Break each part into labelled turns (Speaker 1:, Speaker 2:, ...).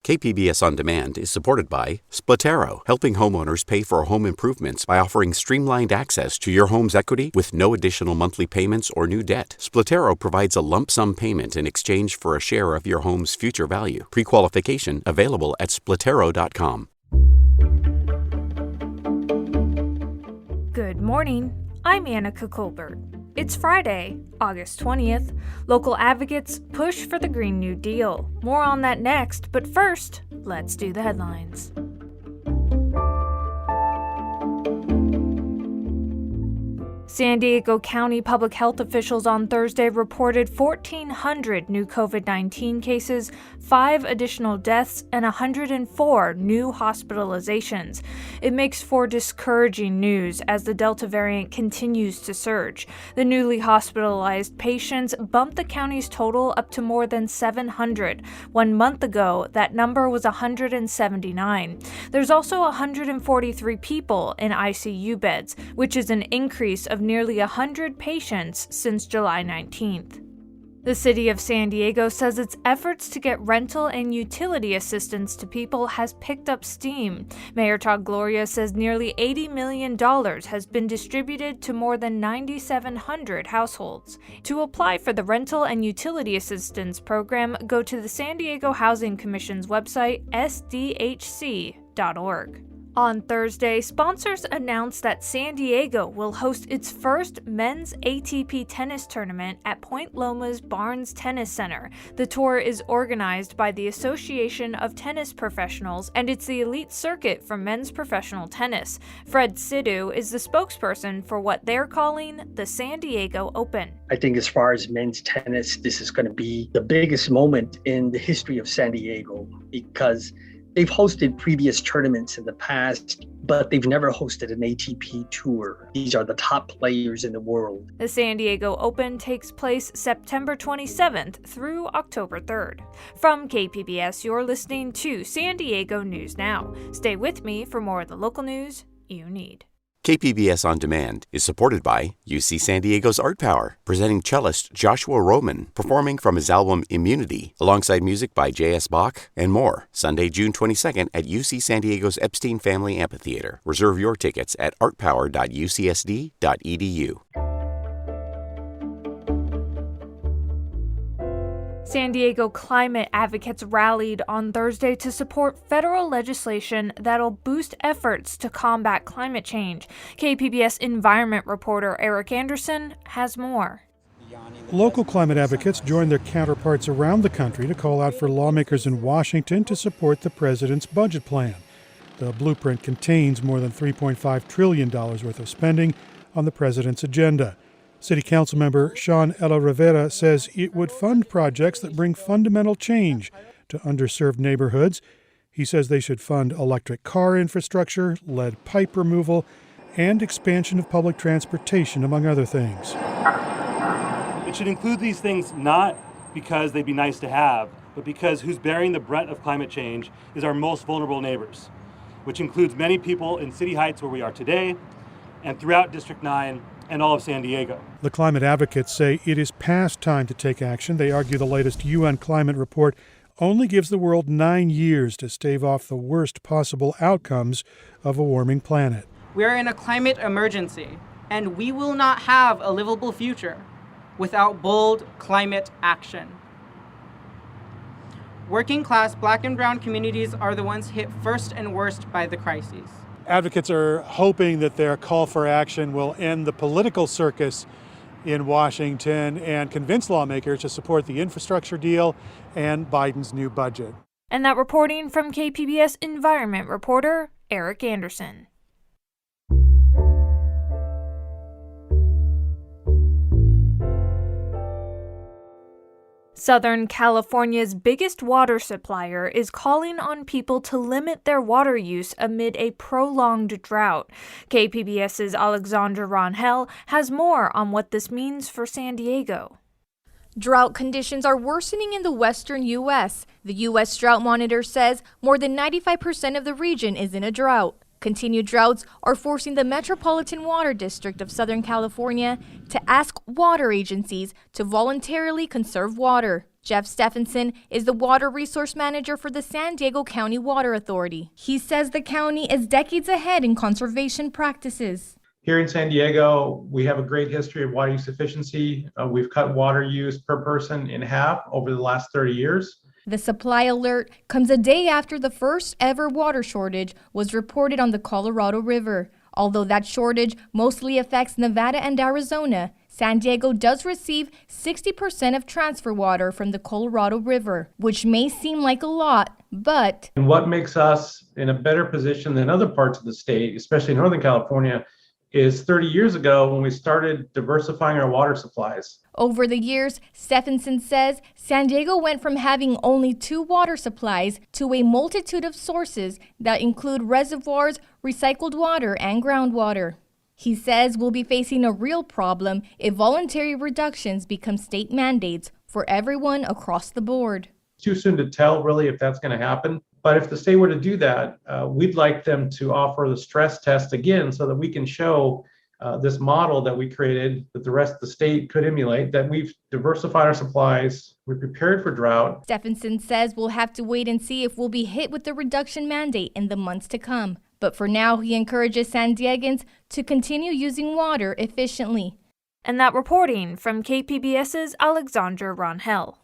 Speaker 1: KPBS On Demand is supported by Splatero, helping homeowners pay for home improvements by offering streamlined access to your home's equity with no additional monthly payments or new debt. Splatero provides a lump sum payment in exchange for a share of your home's future value. Pre-qualification available at splatero.com.
Speaker 2: Good morning. I'm Annika Colbert. It's Friday, August 20th. Local advocates push for the Green New Deal. More on that next, but first, let's do the headlines. San Diego County public health officials on Thursday reported 1,400 new COVID-19 cases, 5 additional deaths, and 104 new hospitalizations. It makes for discouraging news as the Delta variant continues to surge. The newly hospitalized patients bumped the county's total up to more than 700. 1 month ago, that number was 179. There's also 143 people in ICU beds, which is an increase of nearly 100 patients since July 19th. The city of San Diego says its efforts to get rental and utility assistance to people has picked up steam. Mayor Todd Gloria says nearly $80 million has been distributed to more than 9,700 households. To apply for the rental and utility assistance program, go to the San Diego Housing Commission's website, sdhc.org. On Thursday, sponsors announced that San Diego will host its first men's ATP tennis tournament at Point Loma's Barnes Tennis Center. The tour is organized by the Association of Tennis Professionals, and it's the elite circuit for men's professional tennis. Fred Sidhu is the spokesperson for what they're calling the San Diego Open.
Speaker 3: I think as far as men's tennis, this is going to be the biggest moment in the history of San Diego because they've hosted previous tournaments in the past, but they've never hosted an ATP tour. These are the top players in the world.
Speaker 2: The San Diego Open takes place September 27th through October 3rd. From KPBS, you're listening to San Diego News Now. Stay with me for more of the local news you need.
Speaker 1: KPBS On Demand is supported by UC San Diego's Art Power, presenting cellist Joshua Roman, performing from his album Immunity, alongside music by J.S. Bach and more. Sunday, June 22nd at UC San Diego's Epstein Family Amphitheater. Reserve your tickets at artpower.ucsd.edu.
Speaker 2: San Diego climate advocates rallied on Thursday to support federal legislation that'll boost efforts to combat climate change. KPBS environment reporter Eric Anderson has more.
Speaker 4: Local climate advocates joined their counterparts around the country to call out for lawmakers in Washington to support the president's budget plan. The blueprint contains more than $3.5 trillion worth of spending on the president's agenda. City Council member Sean Ella Rivera says it would fund projects that bring fundamental change to underserved neighborhoods. He says they should fund electric car infrastructure, lead pipe removal, and expansion of public transportation, among other things.
Speaker 5: It should include these things not because they'd be nice to have, but because who's bearing the brunt of climate change is our most vulnerable neighbors, which includes many people in City Heights where we are today and throughout District 9 and all of San Diego.
Speaker 4: The climate advocates say it is past time to take action. They argue the latest UN climate report only gives the world 9 years to stave off the worst possible outcomes of a warming planet.
Speaker 6: We're in a climate emergency, and we will not have a livable future without bold climate action. Working class Black and brown communities are the ones hit first and worst by the crises.
Speaker 4: Advocates are hoping that their call for action will end the political circus in Washington and convince lawmakers to support the infrastructure deal and Biden's new budget.
Speaker 2: And that reporting from KPBS environment reporter Eric Anderson. Southern California's biggest water supplier is calling on people to limit their water use amid a prolonged drought. KPBS's Alexandra Rangel has more on what this means for San Diego.
Speaker 7: Drought conditions are worsening in the western U.S. The U.S. Drought Monitor says more than 95% of the region is in a drought. Continued droughts are forcing the Metropolitan Water District of Southern California to ask water agencies to voluntarily conserve water. Jeff Stephenson is the water resource manager for the San Diego County Water Authority. He says the county is decades ahead in conservation practices.
Speaker 8: Here in San Diego, we have a great history of water use efficiency. We've cut water use per person in half over the last 30 years.
Speaker 7: The supply alert comes a day after the first ever water shortage was reported on the Colorado River. Although that shortage mostly affects Nevada and Arizona, San Diego does receive 60% of transfer water from the Colorado River, which may seem like a lot, but...
Speaker 8: And what makes us in a better position than other parts of the state, especially Northern California, is 30 years ago when we started diversifying our water supplies.
Speaker 7: Over the years, Stephenson says San Diego went from having only 2 water supplies to a multitude of sources that include reservoirs, recycled water, and groundwater. He says we'll be facing a real problem if voluntary reductions become state mandates for everyone across the board.
Speaker 8: It's too soon to tell really if that's going to happen. But if the state were to do that, we'd like them to offer the stress test again so that we can show this model that we created that the rest of the state could emulate, that we've diversified our supplies, we're prepared for drought.
Speaker 7: Stephenson says we'll have to wait and see if we'll be hit with the reduction mandate in the months to come. But for now, he encourages San Diegans to continue using water efficiently.
Speaker 2: And that reporting from KPBS's Alexandra Rangel.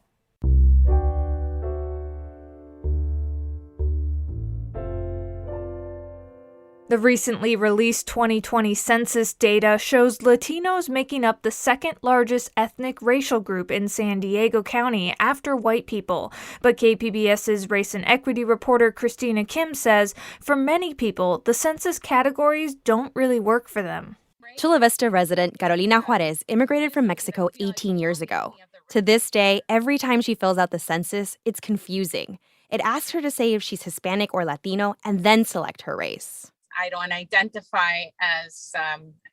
Speaker 2: The recently released 2020 census data shows Latinos making up the second largest ethnic racial group in San Diego County after white people. But KPBS's race and equity reporter Christina Kim says for many people, the census categories don't really work for them.
Speaker 9: Chula Vista resident Carolina Juarez immigrated from Mexico 18 years ago. To this day, every time she fills out the census, it's confusing. It asks her to say if she's Hispanic or Latino and then select her race.
Speaker 10: I don't identify as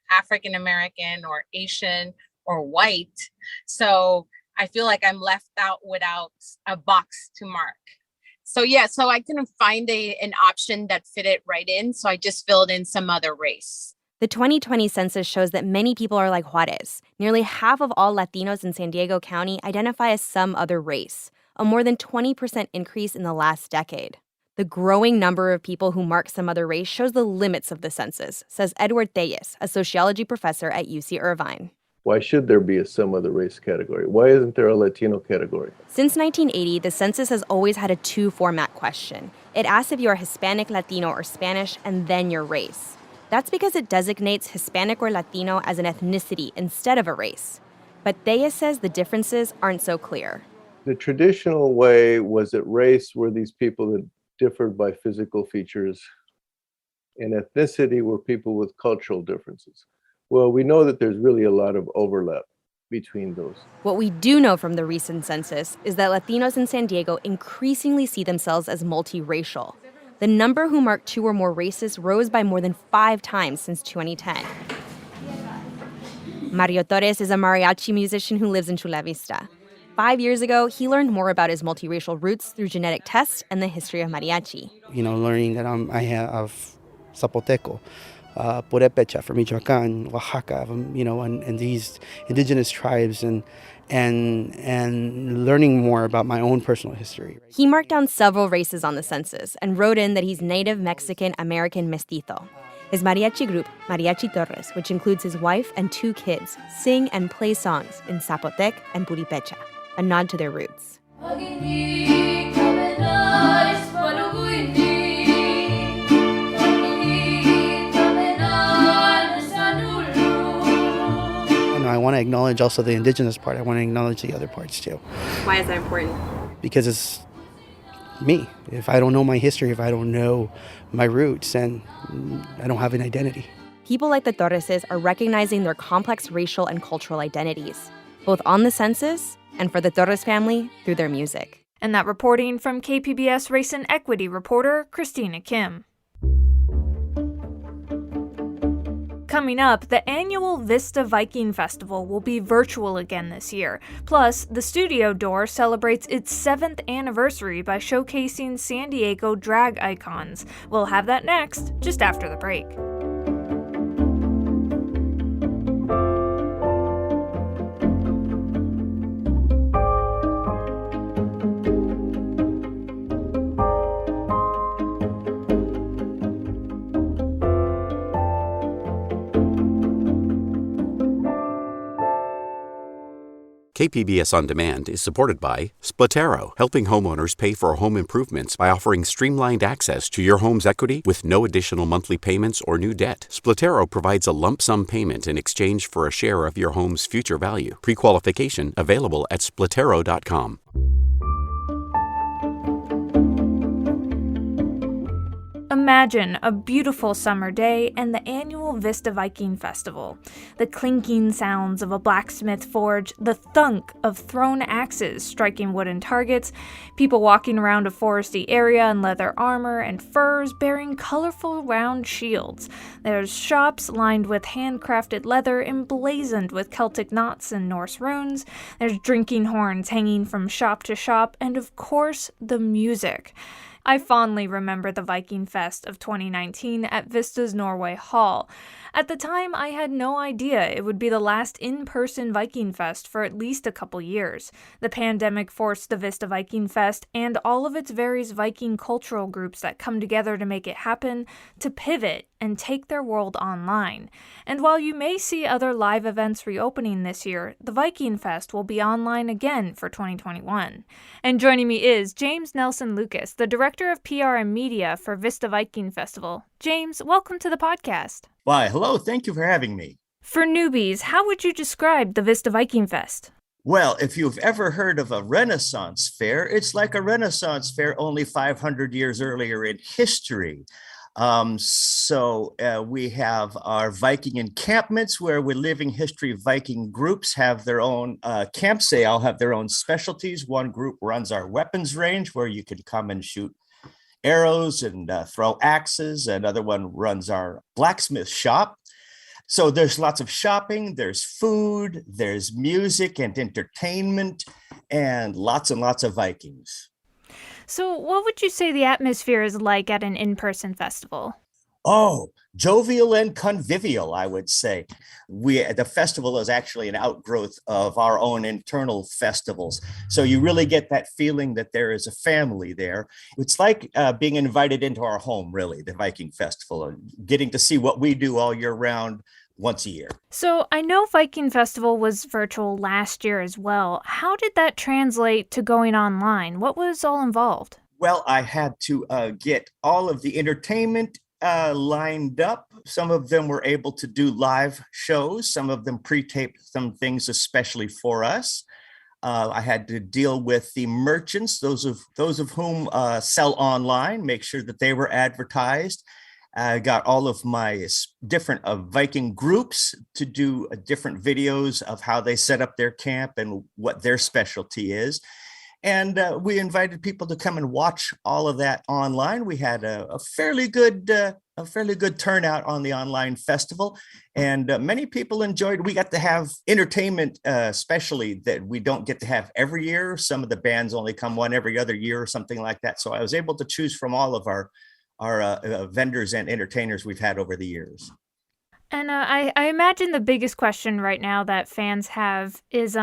Speaker 10: African American or Asian or white. So I feel like I'm left out without a box to mark. So I couldn't find an option that fit it right in. So I just filled in some other race.
Speaker 9: The 2020 census shows that many people are like Juarez. Nearly half of all Latinos in San Diego County identify as some other race, a more than 20% increase in the last decade. The growing number of people who mark some other race shows the limits of the census, says Edward Telles, a sociology professor at UC Irvine.
Speaker 11: Why should there be a some other race category? Why isn't there a Latino category?
Speaker 9: Since 1980, the census has always had a 2-format question. It asks if you are Hispanic, Latino, or Spanish, and then your race. That's because it designates Hispanic or Latino as an ethnicity instead of a race. But Telles says the differences aren't so clear.
Speaker 11: The traditional way was that race were these people that differed by physical features, and ethnicity were people with cultural differences. Well, we know that there's really a lot of overlap between those.
Speaker 9: What we do know from the recent census is that Latinos in San Diego increasingly see themselves as multiracial. The number who mark 2 or more races rose by more than 5 times since 2010. Mario Torres is a mariachi musician who lives in Chula Vista. 5 years ago, he learned more about his multiracial roots through genetic tests and the history of mariachi.
Speaker 12: Learning that I have Zapoteco, Purépecha from Michoacán, Oaxaca, and these indigenous tribes, and learning more about my own personal history.
Speaker 9: He marked down several races on the census and wrote in that he's Native Mexican American Mestizo. His mariachi group, Mariachi Torres, which includes his wife and 2 kids, sing and play songs in Zapotec and Purépecha, a nod to their roots.
Speaker 12: I want to acknowledge also the indigenous part. I want to acknowledge the other parts too.
Speaker 9: Why is that important?
Speaker 12: Because it's me. If I don't know my history, if I don't know my roots, then I don't have an identity.
Speaker 9: People like the Torreses are recognizing their complex racial and cultural identities, both on the census and for the Torres family through their music.
Speaker 2: And that reporting from KPBS race and equity reporter Christina Kim. Coming up, the annual Vista Viking Festival will be virtual again this year. Plus, the Studio Door celebrates its 7th anniversary by showcasing San Diego drag icons. We'll have that next, just after the break.
Speaker 1: KPBS On Demand is supported by Splatero, helping homeowners pay for home improvements by offering streamlined access to your home's equity with no additional monthly payments or new debt. Splatero provides a lump sum payment in exchange for a share of your home's future value. Pre-qualification available at splatero.com.
Speaker 2: Imagine a beautiful summer day and the annual Vista Viking Festival. The clinking sounds of a blacksmith forge, the thunk of thrown axes striking wooden targets, people walking around a foresty area in leather armor and furs bearing colorful round shields. There's shops lined with handcrafted leather emblazoned with Celtic knots and Norse runes. There's drinking horns hanging from shop to shop, and of course, the music. I fondly remember the Viking Fest of 2019 at Vista's Norway Hall. At the time, I had no idea it would be the last in-person Viking Fest for at least a couple years. The pandemic forced the Vista Viking Fest and all of its various Viking cultural groups that come together to make it happen to pivot and take their world online. And while you may see other live events reopening this year, the Viking Fest will be online again for 2021. And joining me is James Nelson Lucas, the Director of PR and Media for Vista Viking Festival. James, welcome to the podcast.
Speaker 13: Why, hello, thank you for having me.
Speaker 2: For newbies, how would you describe the Vista Viking Fest?
Speaker 13: Well, if you've ever heard of a Renaissance fair, it's like a Renaissance fair only 500 years earlier in history. We have our Viking encampments where we're living history Viking groups have their own camps. They all have their own specialties. One group runs our weapons range where you can come and shoot arrows and throw axes. Another one runs our blacksmith shop. So there's lots of shopping, there's food, there's music and entertainment, and lots of Vikings.
Speaker 2: So what would you say the atmosphere is like at an in-person festival?
Speaker 13: Oh, jovial and convivial, I would say. The festival is actually an outgrowth of our own internal festivals. So you really get that feeling that there is a family there. It's like being invited into our home, really, the Viking Festival, and getting to see what we do all year round once a year.
Speaker 2: So I know Viking Festival was virtual last year as well. How did that translate to going online? What was all involved?
Speaker 13: Well, I had to get all of the entertainment lined up. Some of them were able to do live shows. Some of them pre-taped some things especially for us. I had to deal with the merchants, those of whom sell online, make sure that they were advertised. I got all of my different Viking groups to do different videos of how they set up their camp and what their specialty is. And we invited people to come and watch all of that online. We had a fairly good turnout on the online festival, and many people enjoyed. We got to have entertainment, especially that we don't get to have every year. Some of the bands only come one every other year or something like that. So I was able to choose from all of our vendors and entertainers we've had over the years.
Speaker 2: And I imagine the biggest question right now that fans have is,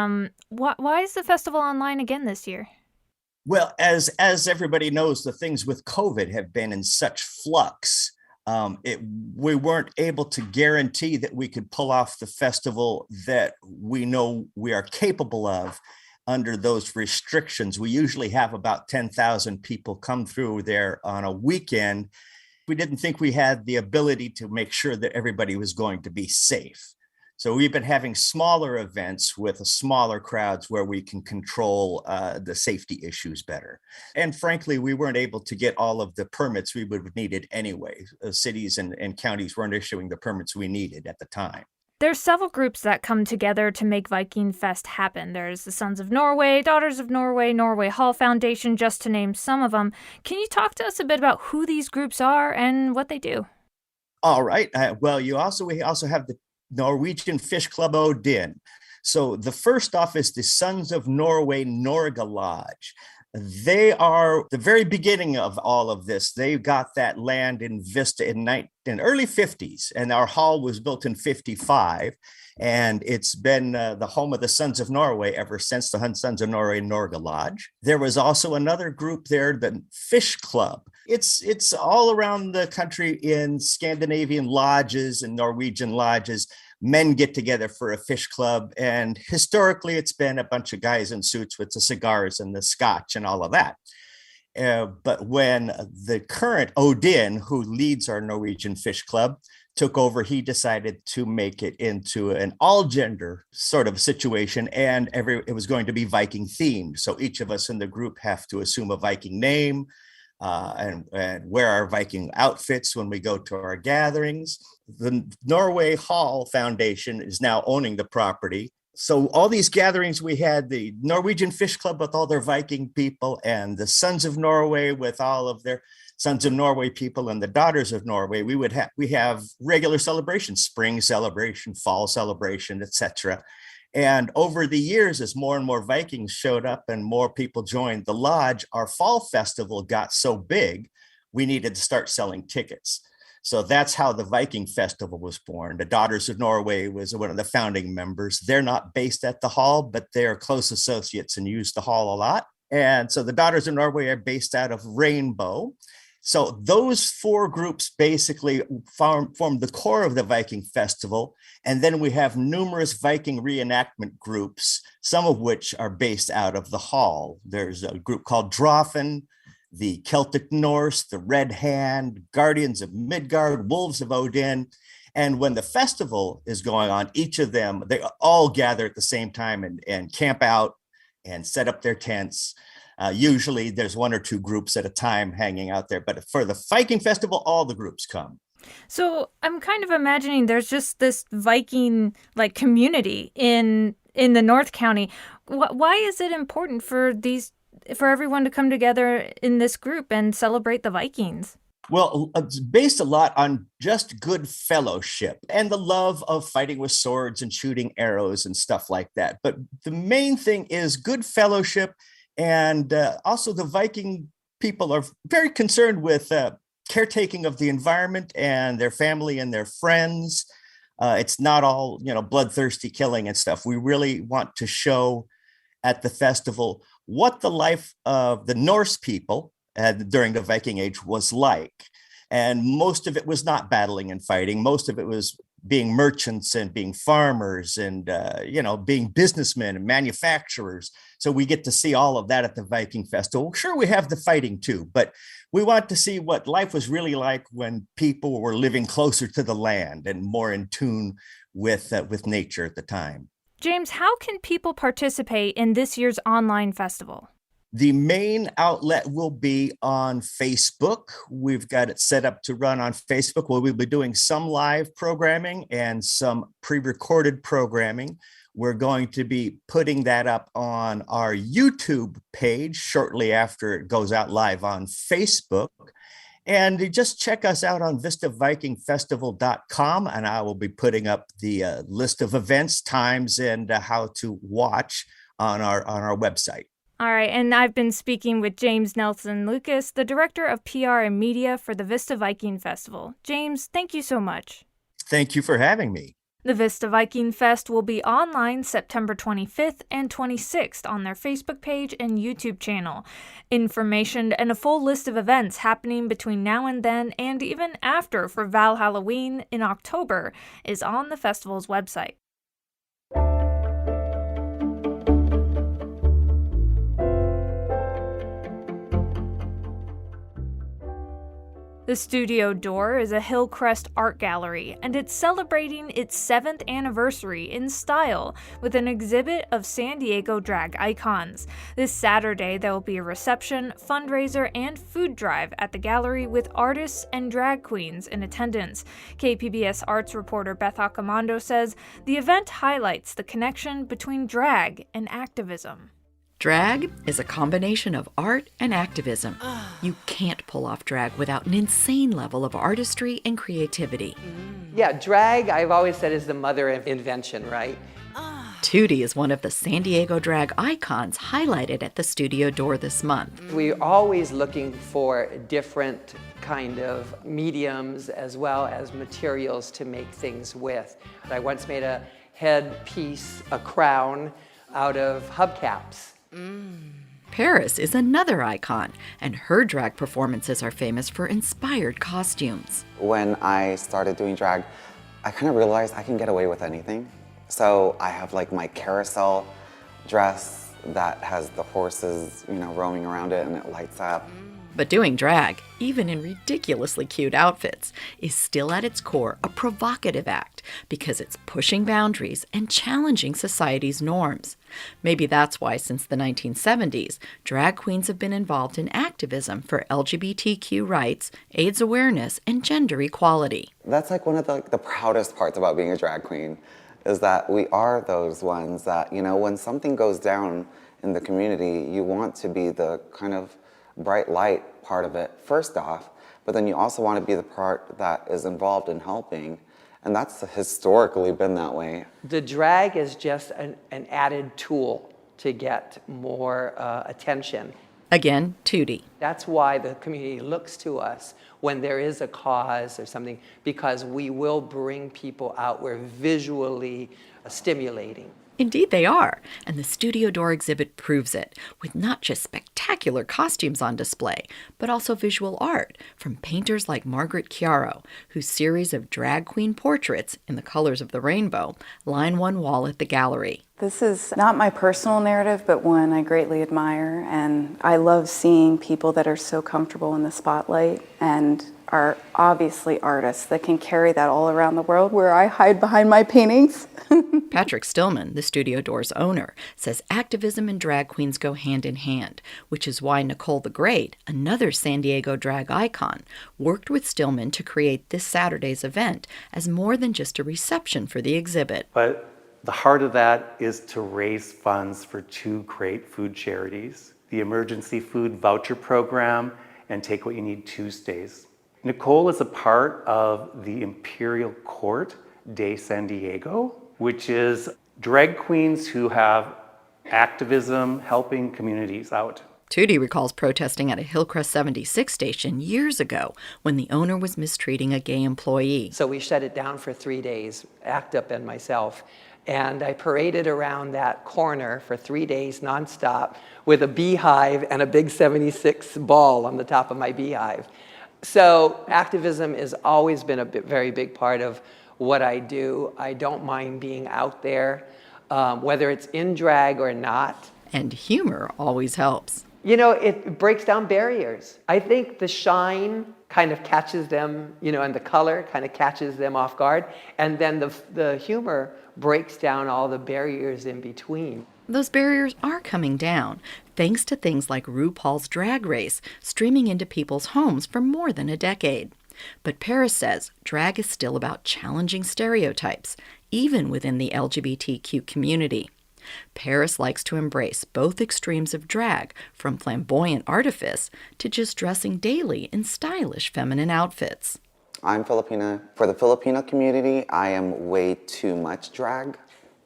Speaker 2: why is the festival online again this year?
Speaker 13: Well, as everybody knows, the things with COVID have been in such flux. We weren't able to guarantee that we could pull off the festival that we know we are capable of under those restrictions. We usually have about 10,000 people come through there on a weekend. We didn't think we had the ability to make sure that everybody was going to be safe. So we've been having smaller events with smaller crowds where we can control the safety issues better. And frankly, we weren't able to get all of the permits we would have needed anyway. Cities and counties weren't issuing the permits we needed at the time.
Speaker 2: There's several groups that come together to make Viking Fest happen. There's the Sons of Norway, Daughters of Norway, Norway Hall Foundation, just to name some of them. Can you talk to us a bit about who these groups are and what they do?
Speaker 13: All right. We also have the Norwegian Fish Club Odin. So the first off is the Sons of Norway Norge Lodge. They are the very beginning of all of this. They got that land in Vista in early 50s, and our hall was built in 55. And it's been the home of the Sons of Norway ever since, the Sons of Norway Norge Lodge. There was also another group there, the Fish Club. It's all around the country in Scandinavian lodges and Norwegian lodges. men get together for a fish club. And historically, it's been a bunch of guys in suits with the cigars and the scotch and all of that. But when the current Odin, who leads our Norwegian Fish Club, took over, he decided to make it into an all-gender sort of situation, and it was going to be Viking themed. So each of us in the group have to assume a Viking name and wear our Viking outfits when we go to our gatherings. The Norway Hall Foundation is now owning the property. So all these gatherings, we had the Norwegian Fish Club with all their Viking people, and the Sons of Norway with all of their Sons of Norway people, and the Daughters of Norway. We have regular celebrations, spring celebration, fall celebration, etc. And over the years, as more and more Vikings showed up and more people joined the lodge, our fall festival got so big, we needed to start selling tickets. So that's how the Viking Festival was born. The Daughters of Norway was one of the founding members. They're not based at the hall, but they're close associates and use the hall a lot. And so the Daughters of Norway are based out of Rainbow. So those four groups basically form the core of the Viking Festival. And then we have numerous Viking reenactment groups, some of which are based out of the hall. There's a group called Droughts, the Celtic Norse, the Red Hand, Guardians of Midgard, Wolves of Odin. And when the festival is going on, each of them, they all gather at the same time and camp out and set up their tents. Usually there's one or two groups at a time hanging out there. But for the Viking Festival, all the groups come.
Speaker 2: So I'm kind of imagining there's just this Viking community in the North County. Why is it important for everyone to come together in this group and celebrate the Vikings?
Speaker 13: Well, it's based a lot on just good fellowship and the love of fighting with swords and shooting arrows and stuff like that. But the main thing is good fellowship. And also the Viking people are very concerned with caretaking of the environment and their family and their friends. It's not all, bloodthirsty killing and stuff. We really want to show at the festival what the life of the Norse people during the Viking Age was like. And most of it was not battling and fighting. Most of it was being merchants and being farmers and, being businessmen and manufacturers. So we get to see all of that at the Viking Festival. Sure, we have the fighting too, but we want to see what life was really like when people were living closer to the land and more in tune with nature at the time.
Speaker 2: James, how can people participate in this year's online festival?
Speaker 13: The main outlet will be on Facebook. We've got it set up to run on Facebook, where we'll be doing some live programming and some pre-recorded programming. We're going to be putting that up on our YouTube page shortly after it goes out live on Facebook. And just check us out on VistaVikingFestival.com, and I will be putting up the list of events, times, and how to watch on our website.
Speaker 2: All right, and I've been speaking with James Nelson Lucas, the Director of PR and Media for the Vista Viking Festival. James, thank you so much.
Speaker 13: Thank you for having me.
Speaker 2: The Vista Viking Fest will be online September 25th and 26th on their Facebook page and YouTube channel. Information and a full list of events happening between now and then and even after for Val Halloween in October is on the festival's website. The Studio Door is a Hillcrest art gallery, and it's celebrating its 7th anniversary in style with an exhibit of San Diego drag icons. This Saturday, there will be a reception, fundraiser, and food drive at the gallery with artists and drag queens in attendance. KPBS arts reporter Beth Accomando says the event highlights the connection between drag and activism.
Speaker 14: Drag is a combination of art and activism. You can't pull off drag without an insane level of artistry and creativity.
Speaker 15: Yeah, drag, I've always said, is the mother of invention, right?
Speaker 14: Tootie is one of the San Diego drag icons highlighted at the Studio Door this month.
Speaker 15: We're always looking for different kind of mediums as well as materials to make things with. I once made a headpiece, a crown, out of hubcaps.
Speaker 14: Paris is another icon, and her drag performances are famous for inspired costumes.
Speaker 16: When I started doing drag, I kind of realized I can get away with anything. So I have like my carousel dress that has the horses, roaming around it and it lights up.
Speaker 14: But doing drag, even in ridiculously cute outfits, is still at its core a provocative act because it's pushing boundaries and challenging society's norms. Maybe that's why since the 1970s, drag queens have been involved in activism for LGBTQ rights, AIDS awareness, and gender equality.
Speaker 16: That's like one of the proudest parts about being a drag queen, is that we are those ones that, when something goes down in the community, you want to be the kind of bright light part of it first off, but then you also want to be the part that is involved in helping, and that's historically been that way.
Speaker 15: The drag is just an added tool to get more attention.
Speaker 14: Again, Tootie.
Speaker 15: That's why the community looks to us when there is a cause or something, because we will bring people out. We're visually stimulating.
Speaker 14: Indeed they are, and the Studio Door exhibit proves it, with not just spectacular costumes on display, but also visual art from painters like Margaret Chiaro, whose series of drag queen portraits in the colors of the rainbow line one wall at the gallery.
Speaker 17: This is not my personal narrative, but one I greatly admire, and I love seeing people that are so comfortable in the spotlight and are obviously artists that can carry that all around the world where I hide behind my paintings.
Speaker 14: Patrick Stillman, the Studio Door's owner, says activism and drag queens go hand in hand, which is why Nicole the Great, another San Diego drag icon, worked with Stillman to create this Saturday's event as more than just a reception for the exhibit.
Speaker 18: But the heart of that is to raise funds for two great food charities, the Emergency Food Voucher Program and Take What You Need Tuesdays. Nicole is a part of the Imperial Court de San Diego, which is drag queens who have activism helping communities out.
Speaker 14: Tootie recalls protesting at a Hillcrest 76 station years ago when the owner was mistreating a gay employee.
Speaker 15: So we shut it down for 3 days, ACT UP and myself. And I paraded around that corner for 3 days nonstop with a beehive and a big 76 ball on the top of my beehive. So activism has always been a very big part of what I do. I don't mind being out there, whether it's in drag or not.
Speaker 14: And humor always helps.
Speaker 15: It breaks down barriers. I think the shine kind of catches them, and the color kind of catches them off guard. And then the humor breaks down all the barriers in between.
Speaker 14: Those barriers are coming down, thanks to things like RuPaul's Drag Race, streaming into people's homes for more than a decade. But Paris says drag is still about challenging stereotypes, even within the LGBTQ community. Paris likes to embrace both extremes of drag, from flamboyant artifice to just dressing daily in stylish feminine outfits.
Speaker 16: I'm Filipina. For the Filipino community, I am way too much drag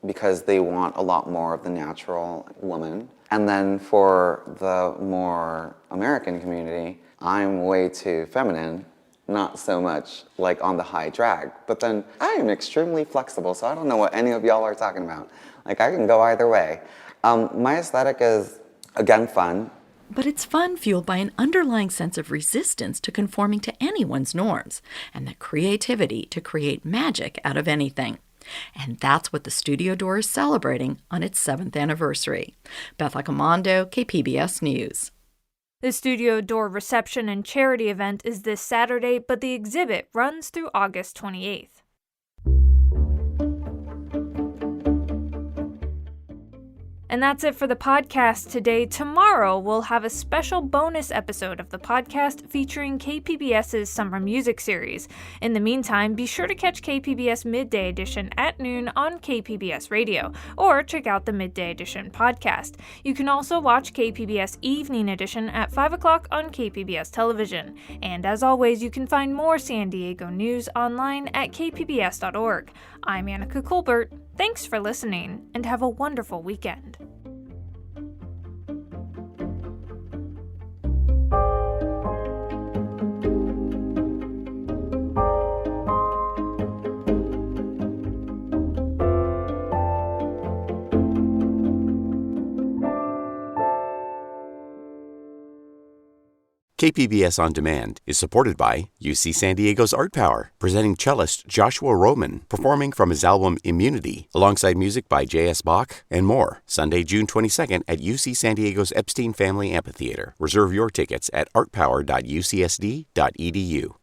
Speaker 16: because they want a lot more of the natural woman. And then for the more American community, I'm way too feminine, not so much like on the high drag. But then I am extremely flexible, so I don't know what any of y'all are talking about. Like, I can go either way. My aesthetic is, again, fun.
Speaker 14: But it's fun fueled by an underlying sense of resistance to conforming to anyone's norms, and the creativity to create magic out of anything. And that's what the Studio Door is celebrating on its 7th anniversary. Beth Accomando, KPBS News.
Speaker 2: The Studio Door reception and charity event is this Saturday, but the exhibit runs through August 28th. And that's it for the podcast today. Tomorrow, we'll have a special bonus episode of the podcast featuring KPBS's Summer Music Series. In the meantime, be sure to catch KPBS Midday Edition at noon on KPBS Radio, or check out the Midday Edition podcast. You can also watch KPBS Evening Edition at 5 o'clock on KPBS Television. And as always, you can find more San Diego news online at kpbs.org. I'm Annika Colbert. Thanks for listening, and have a wonderful weekend.
Speaker 1: KPBS On Demand is supported by UC San Diego's Art Power, presenting cellist Joshua Roman, performing from his album Immunity, alongside music by J.S. Bach and more. Sunday, June 22nd at UC San Diego's Epstein Family Amphitheater. Reserve your tickets at artpower.ucsd.edu.